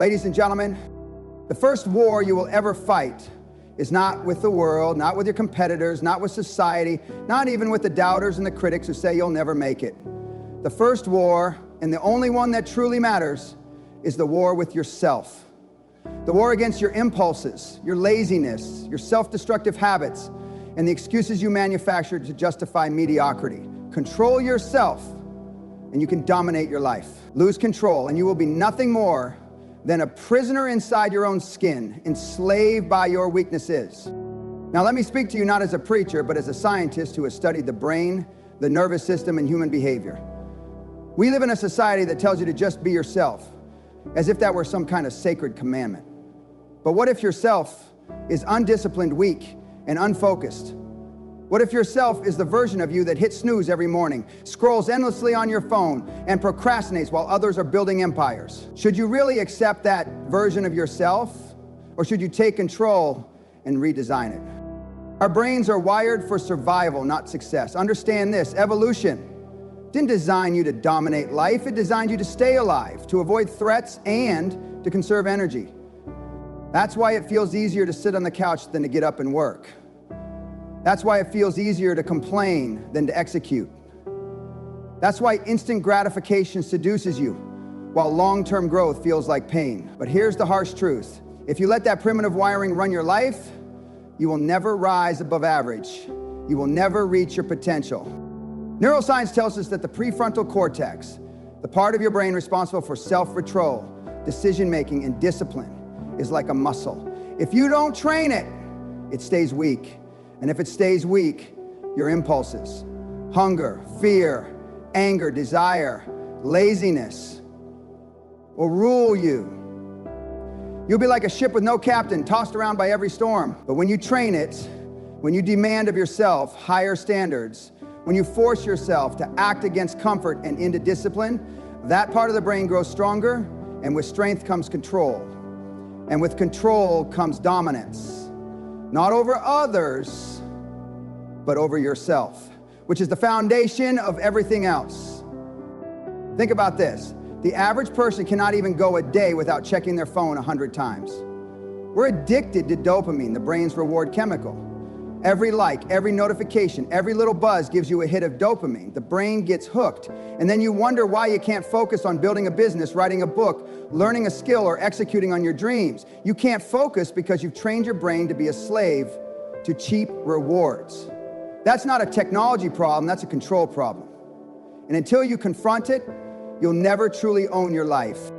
Ladies and gentlemen, the first war you will ever fight is not with the world, not with your competitors, not with society, not even with the doubters and the critics who say you'll never make it. The first war, and the only one that truly matters, is the war with yourself. The war against your impulses, your laziness, your self-destructive habits, and the excuses you manufacture to justify mediocrity. Control yourself, and you can dominate your life. Lose control, and you will be nothing more than a prisoner inside your own skin, enslaved by your weaknesses. Now let me speak to you not as a preacher, but as a scientist who has studied the brain, the nervous system, and human behavior. We live in a society that tells you to just be yourself, as if that were some kind of sacred commandment. But what if yourself is undisciplined, weak, and unfocused? What if yourself is the version of you that hits snooze every morning, scrolls endlessly on your phone, and procrastinates while others are building empires? Should you really accept that version of yourself, or should you take control and redesign it? Our brains are wired for survival, not success. Understand this: evolution didn't design you to dominate life. It designed you to stay alive, to avoid threats, and to conserve energy. That's why it feels easier to sit on the couch than to get up and work. That's why it feels easier to complain than to execute. That's why instant gratification seduces you, while long-term growth feels like pain. But here's the harsh truth: if you let that primitive wiring run your life, you will never rise above average. You will never reach your potential. Neuroscience tells us that the prefrontal cortex, the part of your brain responsible for self-control, decision-making, and discipline, is like a muscle. If you don't train it, it stays weak. And if it stays weak, your impulses, hunger, fear, anger, desire, laziness will rule you. You'll be like a ship with no captain, tossed around by every storm. But when you train it, when you demand of yourself higher standards, when you force yourself to act against comfort and into discipline, that part of the brain grows stronger, and with strength comes control. And with control comes dominance. Not over others, but over yourself, which is the foundation of everything else. Think about this. The average person cannot even go a day without checking their phone 100 times. We're addicted to dopamine, the brain's reward chemical. Every like, every notification, every little buzz gives you a hit of dopamine. The brain gets hooked, and then you wonder why you can't focus on building a business, writing a book, learning a skill, or executing on your dreams. You can't focus because you've trained your brain to be a slave to cheap rewards. That's not a technology problem, that's a control problem. And until you confront it, you'll never truly own your life.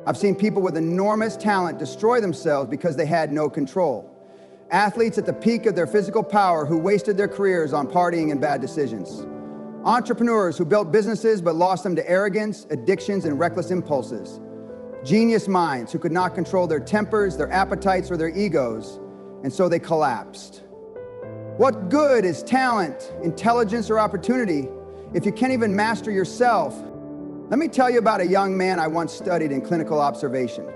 I've seen people with enormous talent destroy themselves because they had no control. Athletes at the peak of their physical power who wasted their careers on partying and bad decisions. Entrepreneurs who built businesses but lost them to arrogance, addictions, and reckless impulses. Genius minds who could not control their tempers, their appetites, or their egos, and so they collapsed. What good is talent, intelligence, or opportunity if you can't even master yourself? Let me tell you about a young man I once studied in clinical observation.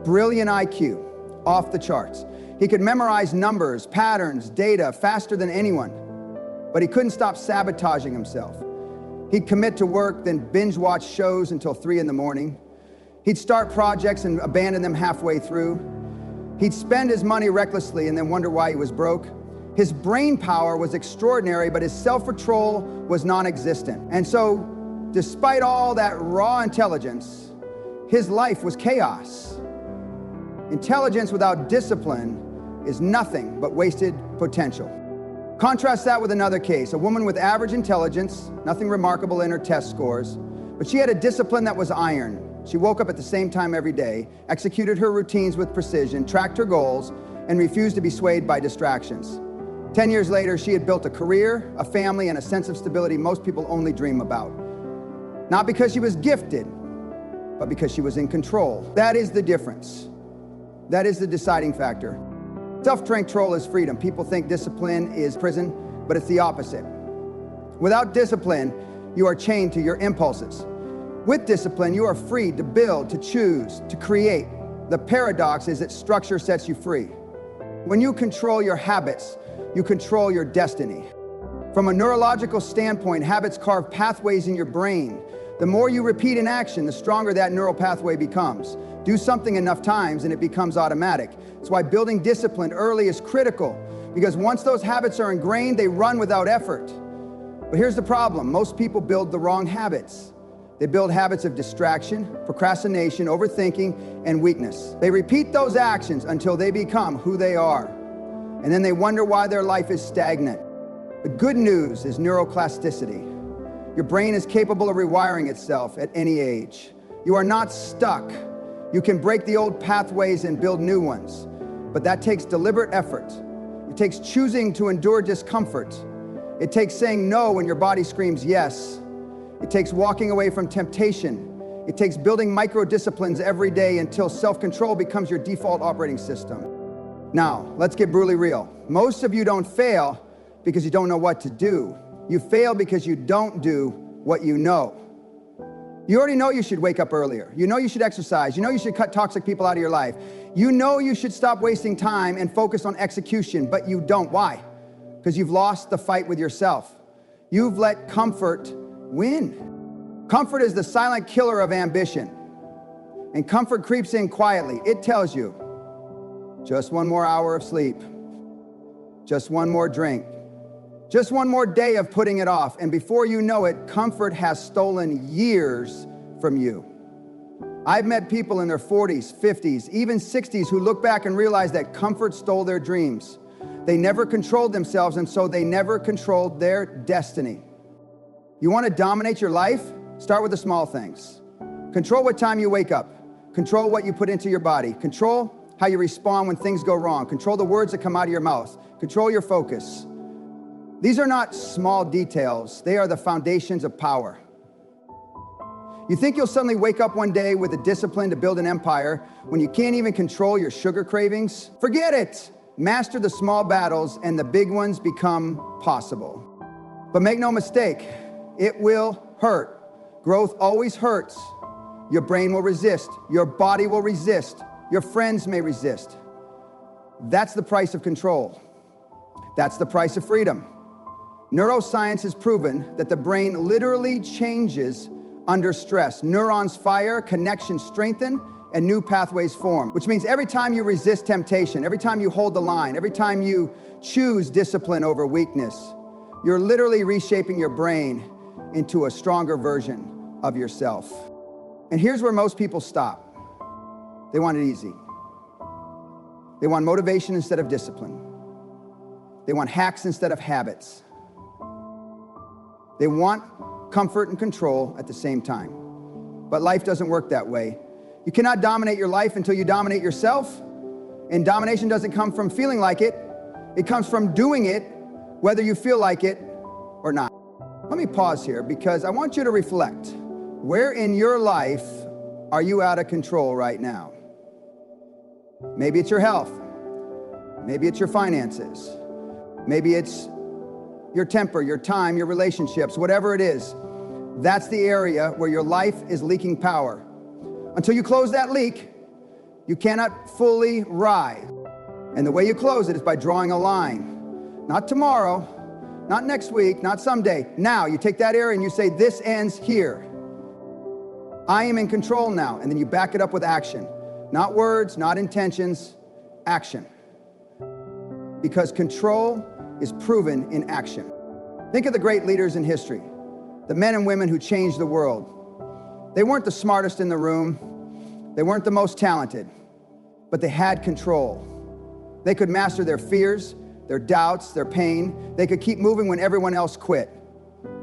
Brilliant IQ, off the charts. He could memorize numbers, patterns, data faster than anyone, but he couldn't stop sabotaging himself. He'd commit to work, then binge watch shows until 3 in the morning. He'd start projects and abandon them halfway through. He'd spend his money recklessly and then wonder why he was broke. His brain power was extraordinary, but his self-control was non-existent. And so, despite all that raw intelligence, his life was chaos. Intelligence without discipline is nothing but wasted potential. Contrast that with another case, a woman with average intelligence, nothing remarkable in her test scores, but she had a discipline that was iron. She woke up at the same time every day, executed her routines with precision, tracked her goals, and refused to be swayed by distractions. 10 years later, she had built a career, a family, and a sense of stability most people only dream about. Not because she was gifted, but because she was in control. That is the difference. That is the deciding factor. Self-control is freedom. People think discipline is prison, but it's the opposite. Without discipline, you are chained to your impulses. With discipline, you are free to build, to choose, to create. The paradox is that structure sets you free. When you control your habits, you control your destiny. From a neurological standpoint, habits carve pathways in your brain The more you repeat an action, the stronger that neural pathway becomes. Do something enough times and it becomes automatic. That's why building discipline early is critical, because once those habits are ingrained, they run without effort. But here's the problem. Most people build the wrong habits. They build habits of distraction, procrastination, overthinking, and weakness. They repeat those actions until they become who they are. And then they wonder why their life is stagnant. The good news is neuroplasticity. Your brain is capable of rewiring itself at any age. You are not stuck. You can break the old pathways and build new ones. But that takes deliberate effort. It takes choosing to endure discomfort. It takes saying no when your body screams yes. It takes walking away from temptation. It takes building micro disciplines every day until self-control becomes your default operating system. Now, let's get brutally real. Most of you don't fail because you don't know what to do. You fail because you don't do what you know. You already know you should wake up earlier. You know you should exercise. You know you should cut toxic people out of your life. You know you should stop wasting time and focus on execution, but you don't. Why? Because you've lost the fight with yourself. You've let comfort win. Comfort is the silent killer of ambition. And comfort creeps in quietly. It tells you, just one more hour of sleep, just one more drink, just one more day of putting it off. And before you know it, comfort has stolen years from you. I've met people in their 40s, 50s, even 60s who look back and realize that comfort stole their dreams. They never controlled themselves, and so they never controlled their destiny. You want to dominate your life? Start with the small things. Control what time you wake up. Control what you put into your body. Control how you respond when things go wrong. Control the words that come out of your mouth. Control your focus. These are not small details. They are the foundations of power. You think you'll suddenly wake up one day with the discipline to build an empire when you can't even control your sugar cravings? Forget it. Master the small battles and the big ones become possible. But make no mistake, it will hurt. Growth always hurts. Your brain will resist. Your body will resist. Your friends may resist. That's the price of control. That's the price of freedom. Neuroscience has proven that the brain literally changes under stress. Neurons fire, connections strengthen, and new pathways form, which means every time you resist temptation, every time you hold the line, every time you choose discipline over weakness, you're literally reshaping your brain into a stronger version of yourself. And here's where most people stop. They want it easy. They want motivation instead of discipline. They want hacks instead of habits. They want comfort and control at the same time. But life doesn't work that way. You cannot dominate your life until you dominate yourself. And domination doesn't come from feeling like it. It comes from doing it, whether you feel like it or not. Let me pause here because I want you to reflect. Where in your life are you out of control right now? Maybe it's your health. Maybe it's your finances. Maybe it's your temper, your time, your relationships, whatever it is. That's the area where your life is leaking power. Until you close that leak, you cannot fully rise. And the way you close it is by drawing a line. Not tomorrow, not next week, not someday. Now, you take that area and you say, this ends here. I am in control now. And then you back it up with action. Not words, not intentions, action. Because control is proven in action. Think of the great leaders in history, the men and women who changed the world. They weren't the smartest in the room. They weren't the most talented, but they had control. They could master their fears, their doubts, their pain. They could keep moving when everyone else quit.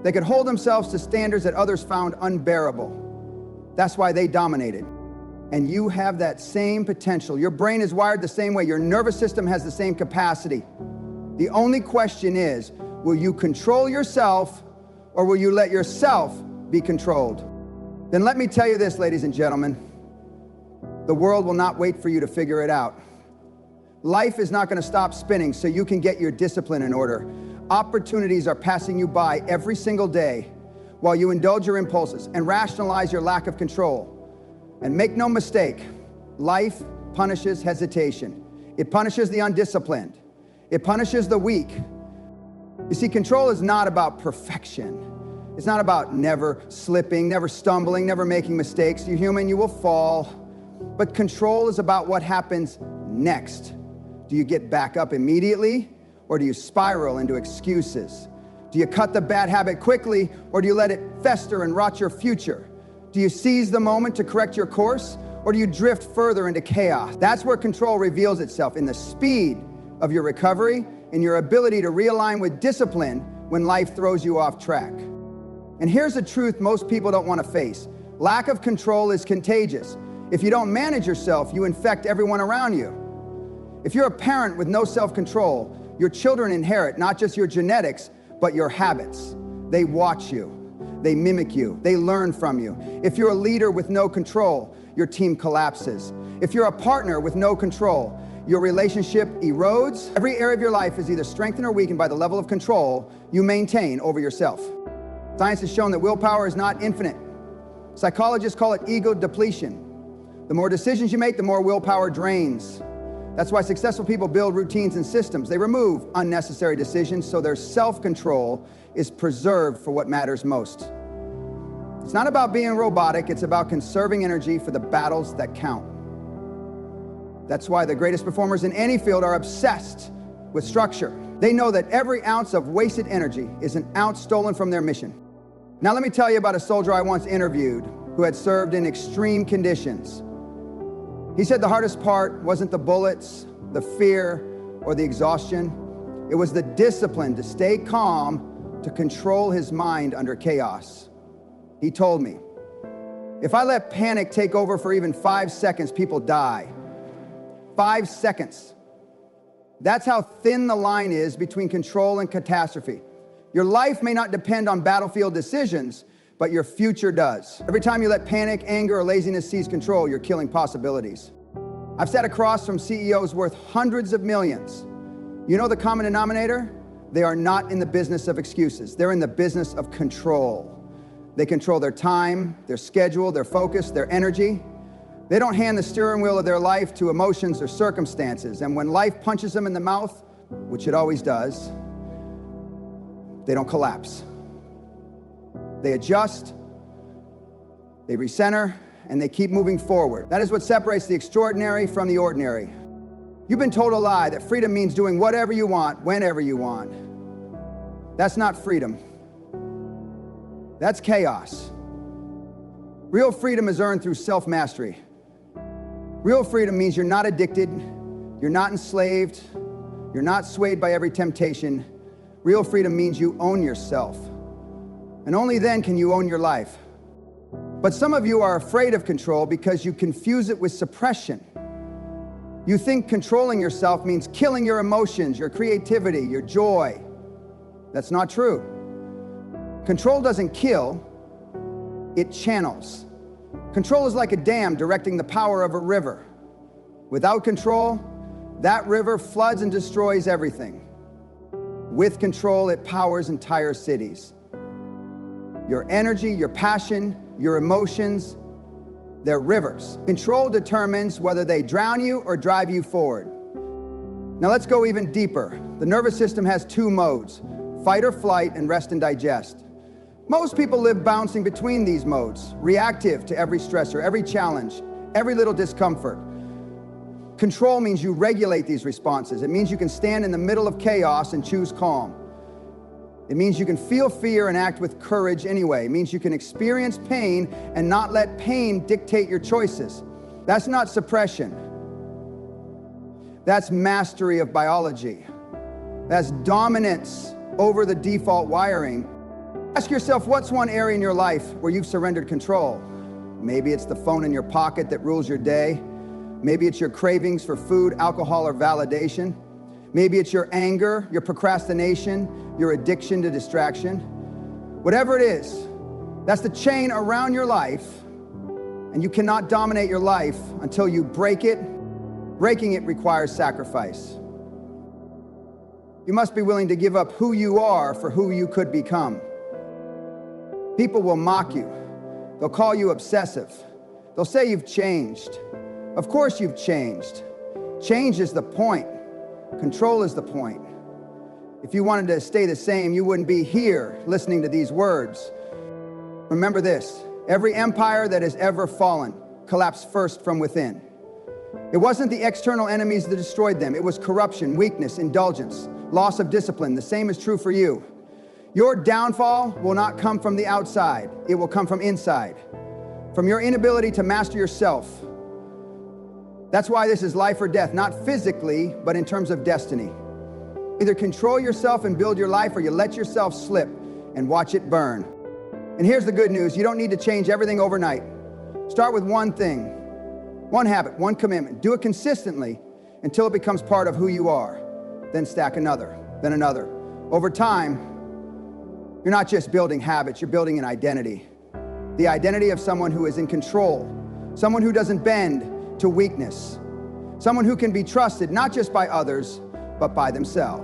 They could hold themselves to standards that others found unbearable. That's why they dominated. And you have that same potential. Your brain is wired the same way. Your nervous system has the same capacity. The only question is, will you control yourself or will you let yourself be controlled? Then let me tell you this, ladies and gentlemen. The world will not wait for you to figure it out. Life is not going to stop spinning so you can get your discipline in order. Opportunities are passing you by every single day while you indulge your impulses and rationalize your lack of control. And make no mistake, life punishes hesitation. It punishes the undisciplined. It punishes the weak. You see, control is not about perfection. It's not about never slipping, never stumbling, never making mistakes. You're human, you will fall. But control is about what happens next. Do you get back up immediately, or do you spiral into excuses? Do you cut the bad habit quickly, or do you let it fester and rot your future? Do you seize the moment to correct your course, or do you drift further into chaos? That's where control reveals itself, in the speed of your recovery and your ability to realign with discipline when life throws you off track. And here's the truth most people don't want to face. Lack of control is contagious. If you don't manage yourself, you infect everyone around you. If you're a parent with no self-control, your children inherit not just your genetics, but your habits. They watch you, they mimic you, they learn from you. If you're a leader with no control, your team collapses. If you're a partner with no control, your relationship erodes. Every area of your life is either strengthened or weakened by the level of control you maintain over yourself. Science has shown that willpower is not infinite. Psychologists call it ego depletion. The more decisions you make, the more willpower drains. That's why successful people build routines and systems. They remove unnecessary decisions so their self-control is preserved for what matters most. It's not about being robotic, it's about conserving energy for the battles that count. That's why the greatest performers in any field are obsessed with structure. They know that every ounce of wasted energy is an ounce stolen from their mission. Now let me tell you about a soldier I once interviewed who had served in extreme conditions. He said the hardest part wasn't the bullets, the fear, or the exhaustion. It was the discipline to stay calm, to control his mind under chaos. He told me, if I let panic take over for even 5 seconds, people die. 5 seconds. That's how thin the line is between control and catastrophe. Your life may not depend on battlefield decisions, but your future does. Every time you let panic, anger, or laziness seize control, you're killing possibilities. I've sat across from CEOs worth hundreds of millions. You know the common denominator? They are not in the business of excuses. They're in the business of control. They control their time, their schedule, their focus, their energy. They don't hand the steering wheel of their life to emotions or circumstances. And when life punches them in the mouth, which it always does, they don't collapse. They adjust, they recenter, and they keep moving forward. That is what separates the extraordinary from the ordinary. You've been told a lie that freedom means doing whatever you want, whenever you want. That's not freedom. That's chaos. Real freedom is earned through self-mastery. Real freedom means you're not addicted, you're not enslaved, you're not swayed by every temptation. Real freedom means you own yourself. And only then can you own your life. But some of you are afraid of control because you confuse it with suppression. You think controlling yourself means killing your emotions, your creativity, your joy. That's not true. Control doesn't kill, it channels. Control is like a dam directing the power of a river. Without control, that river floods and destroys everything. With control, it powers entire cities. Your energy, your passion, your emotions, they're rivers. Control determines whether they drown you or drive you forward. Now let's go even deeper. The nervous system has 2 modes, fight or flight and rest and digest. Most people live bouncing between these modes, reactive to every stressor, every challenge, every little discomfort. Control means you regulate these responses. It means you can stand in the middle of chaos and choose calm. It means you can feel fear and act with courage anyway. It means you can experience pain and not let pain dictate your choices. That's not suppression. That's mastery of biology. That's dominance over the default wiring. Ask yourself, what's one area in your life where you've surrendered control? Maybe it's the phone in your pocket that rules your day. Maybe it's your cravings for food, alcohol, or validation. Maybe it's your anger, your procrastination, your addiction to distraction. Whatever it is, that's the chain around your life, and you cannot dominate your life until you break it. Breaking it requires sacrifice. You must be willing to give up who you are for who you could become. People will mock you. They'll call you obsessive. They'll say you've changed. Of course you've changed. Change is the point. Control is the point. If you wanted to stay the same, you wouldn't be here listening to these words. Remember this, every empire that has ever fallen collapsed first from within. It wasn't the external enemies that destroyed them. It was corruption, weakness, indulgence, loss of discipline. The same is true for you. Your downfall will not come from the outside. It will come from inside, from your inability to master yourself. That's why this is life or death, not physically, but in terms of destiny. Either control yourself and build your life, or you let yourself slip and watch it burn. And here's the good news. You don't need to change everything overnight. Start with one thing, one habit, one commitment. Do it consistently until it becomes part of who you are. Then stack another, then another. Over time, you're not just building habits, you're building an identity. The identity of someone who is in control, someone who doesn't bend to weakness, someone who can be trusted not just by others, but by themselves.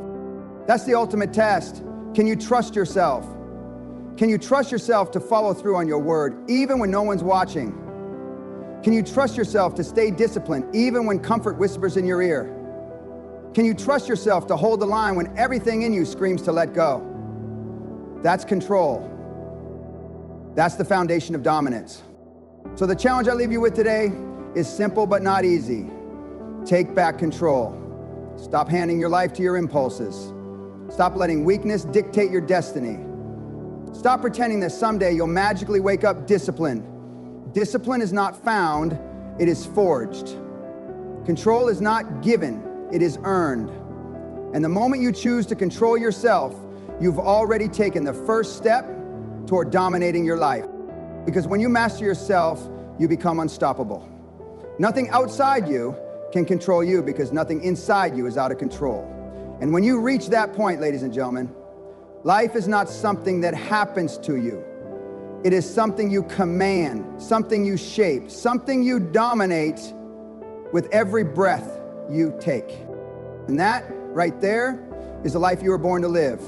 That's the ultimate test. Can you trust yourself? Can you trust yourself to follow through on your word, even when no one's watching? Can you trust yourself to stay disciplined, even when comfort whispers in your ear? Can you trust yourself to hold the line when everything in you screams to let go? That's control. That's the foundation of dominance. So the challenge I leave you with today is simple but not easy. Take back control. Stop handing your life to your impulses. Stop letting weakness dictate your destiny. Stop pretending that someday you'll magically wake up disciplined. Discipline is not found, it is forged. Control is not given, it is earned. And the moment you choose to control yourself, you've already taken the first step toward dominating your life. Because when you master yourself, you become unstoppable. Nothing outside you can control you, because nothing inside you is out of control. And when you reach that point, ladies and gentlemen, life is not something that happens to you. It is something you command, something you shape, something you dominate with every breath you take. And that right there is the life you were born to live.